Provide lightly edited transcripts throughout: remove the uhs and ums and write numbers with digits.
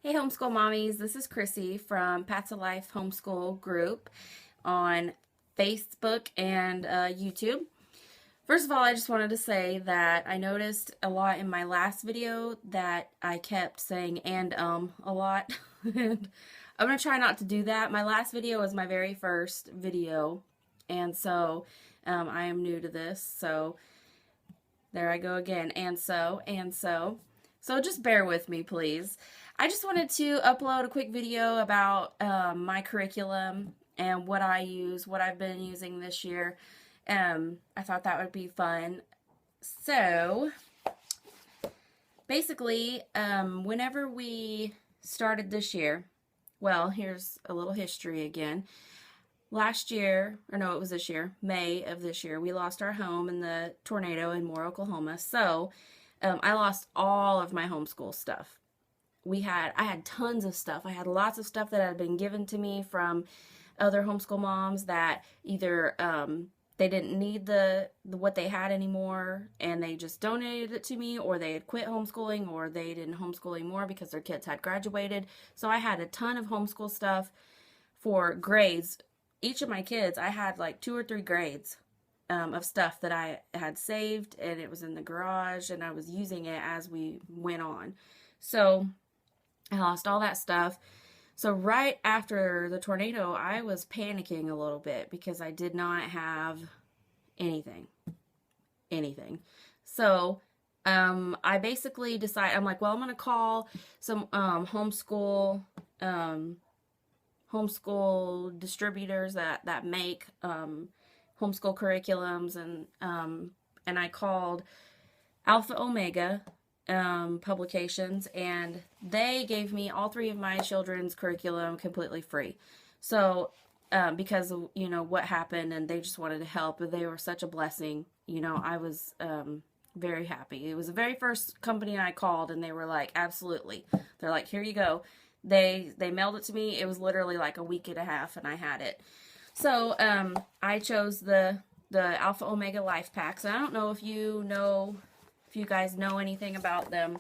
Hey homeschool mommies, this is Chrissy from Paths of Life Homeschool Group on Facebook and YouTube. First of all, I just wanted to say that I noticed a lot in my last video that I kept saying and a lot. And I'm going to try not to do that. My last video was my very first video, and so I am new to this, so there I go again, and so. So just bear with me, please. I just wanted to upload a quick video about my curriculum and what I use, what I've been using this year. I thought that would be fun. So, basically, whenever we started this year, well, here's a little history again. Last year, or no, it was this year, May of this year, we lost our home in the tornado in Moore, Oklahoma. So, I lost all of my homeschool stuff. I had tons of stuff. I had lots of stuff that had been given to me from other homeschool moms that either they didn't need the what they had anymore and they just donated it to me, or they had quit homeschooling, or they didn't homeschool anymore because their kids had graduated. So I had a ton of homeschool stuff for grades. Each of my kids, I had like 2 or 3 grades of stuff that I had saved, and it was in the garage, and I was using it as we went on. So I lost all that stuff. So right after the tornado, I was panicking a little bit because I did not have anything. So I basically decided, I'm like, well, I'm going to call some homeschool distributors that make homeschool curriculums, and I called Alpha Omega publications, and they gave me all 3 of my children's curriculum completely free. So because of, what happened, and they just wanted to help, and they were such a blessing. I was very happy. It was the very first company I called, and they were like, absolutely. They're like, here you go. They mailed it to me. It was literally like a week and a half, and I had it. So I chose the Alpha Omega Life Packs. And I don't know if you guys know anything about them.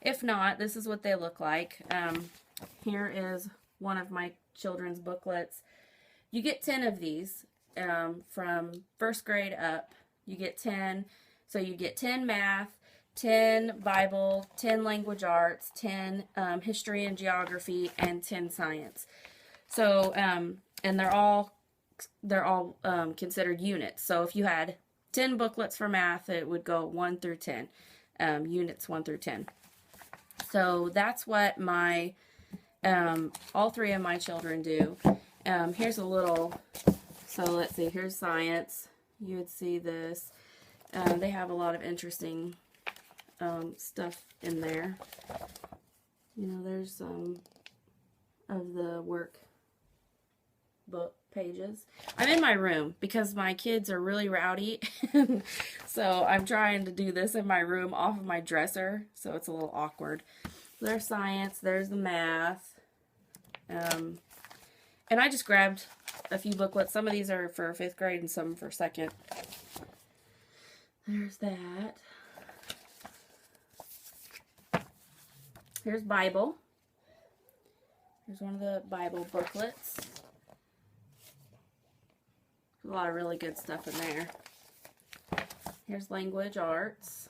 If not, this is what they look like. Here is one of my children's booklets. You get 10 of these from first grade up. You get 10. So you get 10 math, 10 Bible, 10 language arts, 10 history and geography, and 10 science. So, and they're all considered units. So if you had 10 booklets for math, it would go 1 through 10, units 1 through 10. So that's what my, all 3 of my children do. Here's a little, so let's see, here's science. You would see this. They have a lot of interesting stuff in there. There's some of the workbook pages. I'm in my room because my kids are really rowdy. So I'm trying to do this in my room off of my dresser, so it's a little awkward. There's science, there's the math. And I just grabbed a few booklets. Some of these are for 5th grade and some for 2nd. There's that. Here's Bible. Here's one of the Bible booklets. A lot of really good stuff in there. Here's language arts.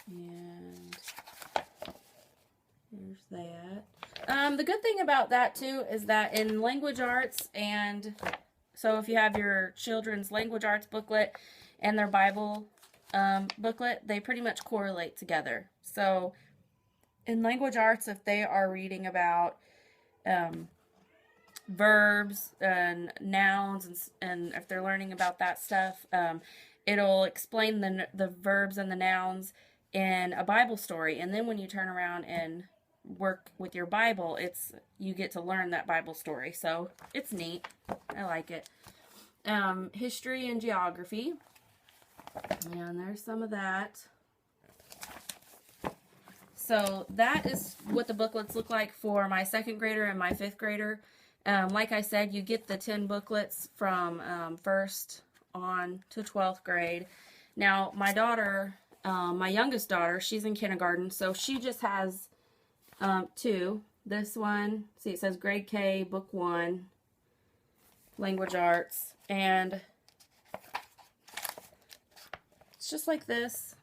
And here's that. The good thing about that too is that in language arts, and so if you have your children's language arts booklet and their Bible booklet, they pretty much correlate together. So in language arts, if they are reading about verbs and nouns, and if they're learning about that stuff, it'll explain the verbs and the nouns in a Bible story, and then when you turn around and work with your Bible, you get to learn that Bible story. So it's neat. I like it. History and geography, and there's some of that. So that is what the booklets look like for my 2nd grader and my 5th grader. Like I said, you get the 10 booklets from 1st on to 12th grade. Now, my daughter my youngest daughter, she's in kindergarten, so she just has two. This one, see, it says grade K, book 1, language arts, and it's just like this.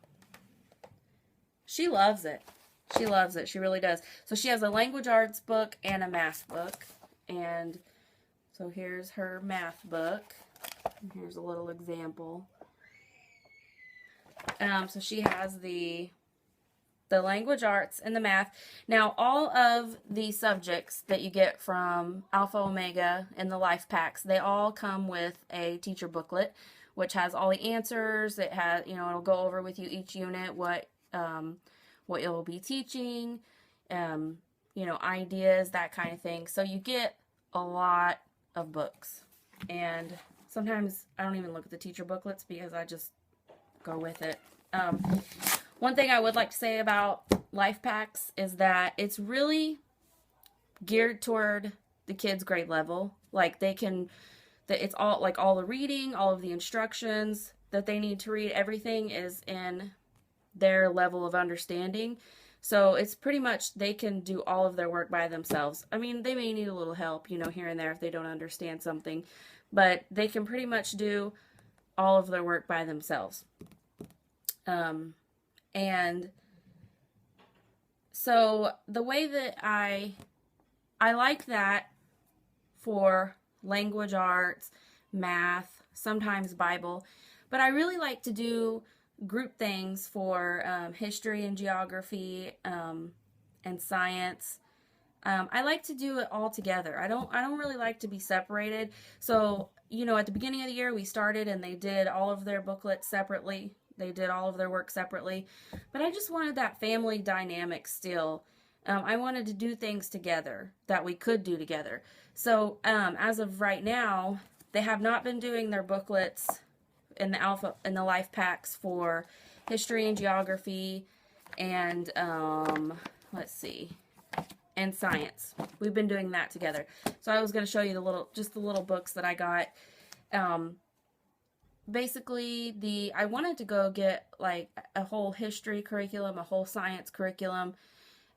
She loves it. She loves it. She really does. So she has a language arts book and a math book. And so here's her math book. And here's a little example. So she has the language arts and the math. Now, all of the subjects that you get from Alpha Omega and the life packs, they all come with a teacher booklet, which has all the answers. It has, it'll go over with you each unit, what you'll be teaching, ideas, that kind of thing. So you get a lot of books. And sometimes I don't even look at the teacher booklets because I just go with it. One thing I would like to say about life packs is that it's really geared toward the kids' grade level. Like it's all like all the reading, all of the instructions that they need to read, everything is in their level of understanding. So it's pretty much they can do all of their work by themselves. I mean, they may need a little help, here and there if they don't understand something, but they can pretty much do all of their work by themselves. And so the way that I like that for language arts, math, sometimes Bible, but I really like to do group things for history and geography and science. I like to do it all together. I don't really like to be separated. So, at the beginning of the year we started and they did all of their booklets separately. They did all of their work separately. But I just wanted that family dynamic still. I wanted to do things together that we could do together. So as of right now, they have not been doing their booklets in the life packs for history and geography and let's see, and science. We've been doing that together. So I was going to show you the little books that I got. Basically, I wanted to go get like a whole history curriculum, a whole science curriculum,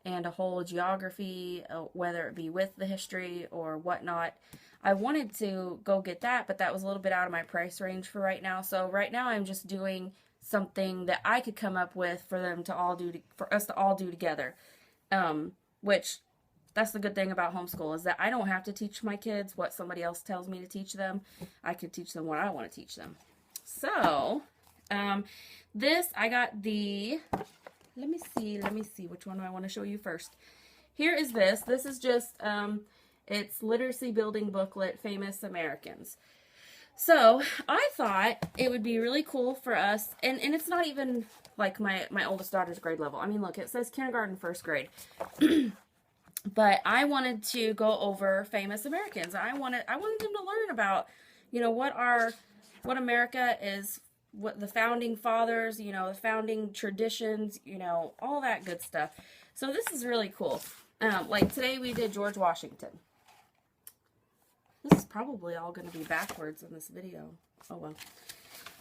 and a whole geography, whether it be with the history or whatnot. I wanted to go get that, but that was a little bit out of my price range for right now. So right now I'm just doing something that I could come up with for us to all do together. Which that's the good thing about homeschool, is that I don't have to teach my kids what somebody else tells me to teach them. I could teach them what I want to teach them. So, I got let me see, which one do I want to show you first? Here is this. This is just, it's literacy building booklet, Famous Americans. So, I thought it would be really cool for us, and it's not even like my oldest daughter's grade level. I mean, look, it says kindergarten, first grade. But I wanted to go over Famous Americans. I wanted them to learn about, what America is, what the founding fathers, the founding traditions, all that good stuff. So this is really cool. Like today we did George Washington. This is probably all going to be backwards in this video. Oh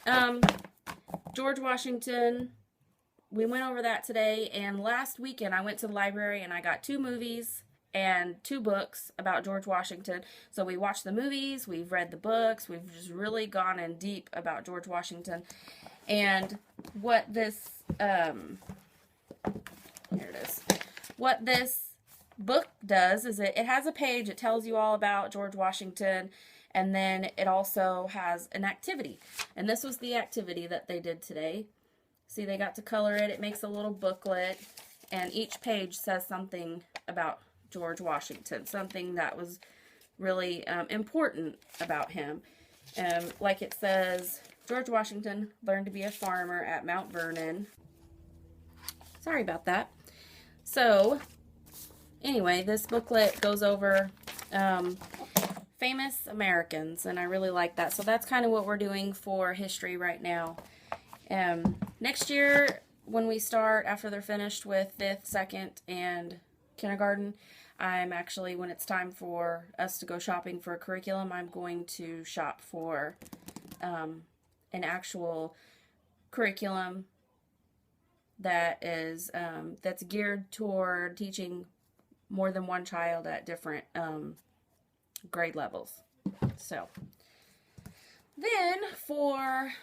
well. George Washington, we went over that today, and last weekend I went to the library and I got 2 movies and 2 books about George Washington. So we watched the movies, we've read the books, we've just really gone in deep about George Washington. And what this, here it is. What this book does is it has a page, it tells you all about George Washington, and then it also has an activity. And this was the activity that they did today. See, they got to color it. It makes a little booklet, and each page says something about George Washington, something that was really important about him. Like it says, George Washington learned to be a farmer at Mount Vernon. Sorry about that. So, anyway, this booklet goes over famous Americans, and I really like that. So that's kind of what we're doing for history right now. Next year, when we start, after they're finished with 5th, 2nd, and kindergarten, I'm actually, when it's time for us to go shopping for a curriculum, I'm going to shop for an actual curriculum that is that's geared toward teaching more than one child at different grade levels. So then for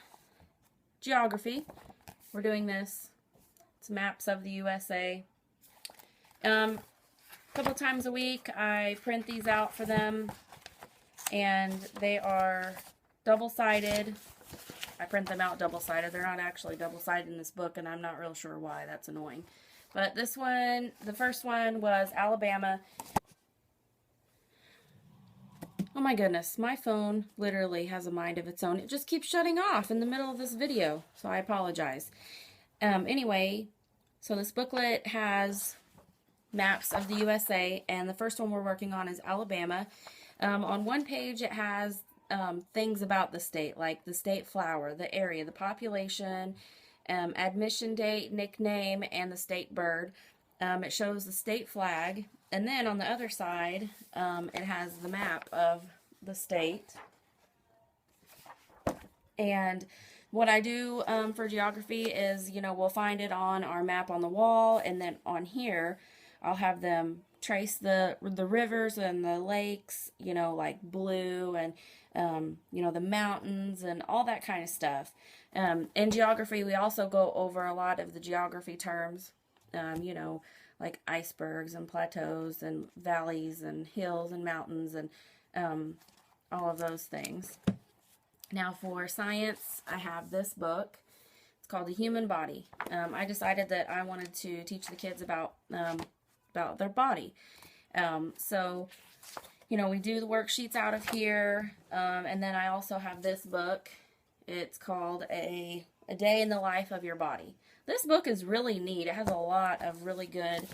geography, we're doing this. It's maps of the USA. A couple times a week I print these out for them, and they are double-sided. I print them out double-sided. They're not actually double-sided in this book, and I'm not real sure why. That's annoying. But this one, the first one was Alabama. Oh my goodness, my phone literally has a mind of its own. It just keeps shutting off in the middle of this video, so I apologize. Anyway, so this booklet has maps of the USA, and the first one we're working on is Alabama. On one page it has things about the state, like the state flower, the area, the population, admission date, nickname, and the state bird. It shows the state flag, and then on the other side it has the map of the state. And what I do for geography is, you know, we'll find it on our map on the wall, and then on here I'll have them trace the rivers and the lakes, you know, like blue, and you know, the mountains and all that kind of stuff. In geography, we also go over a lot of the geography terms, you know, like icebergs and plateaus and valleys and hills and mountains and all of those things. Now for science, I have this book. It's called The Human Body. I decided that I wanted to teach the kids about their body. So, you know, we do the worksheets out of here, and then I also have this book. It's called A Day in the Life of Your Body. This book is really neat. It has a lot of really good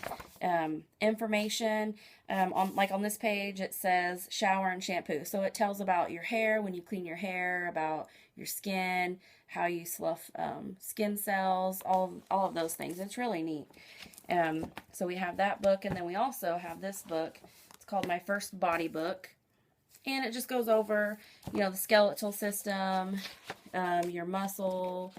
information. On this page, it says shower and shampoo. So it tells about your hair, when you clean your hair, about your skin, how you slough skin cells, all of those things. It's really neat. So we have that book, and then we also have this book. It's called My First Body Book, and it just goes over, you know, the skeletal system, your muscle,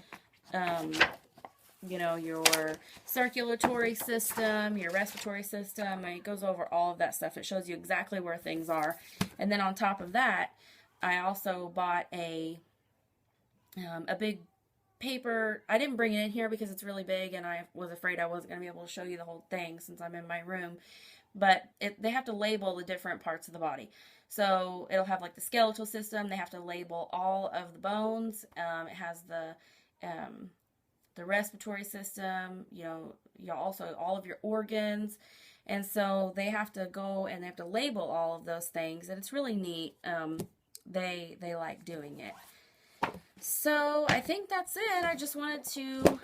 you know, your circulatory system, your respiratory system. It goes over all of that stuff. It shows you exactly where things are. And then on top of that, I also bought a big paper. I didn't bring it in here because it's really big, and I was afraid I wasn't going to be able to show you the whole thing since I'm in my room. But they have to label the different parts of the body. So it'll have like the skeletal system. They have to label all of the bones. It has the respiratory system, you know also all of your organs. And so they have to go and they have to label all of those things, and it's really neat. They like doing it. So I think that's it. I just wanted to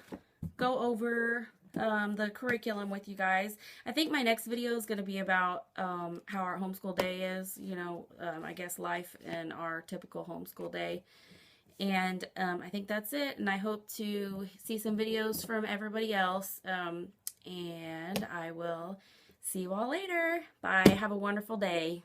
go over the curriculum with you guys. I think my next video is going to be about how our homeschool day is, you know, I guess life in our typical homeschool day. And I think that's it, and I hope to see some videos from everybody else, and I will see you all later. Bye. Have a wonderful day.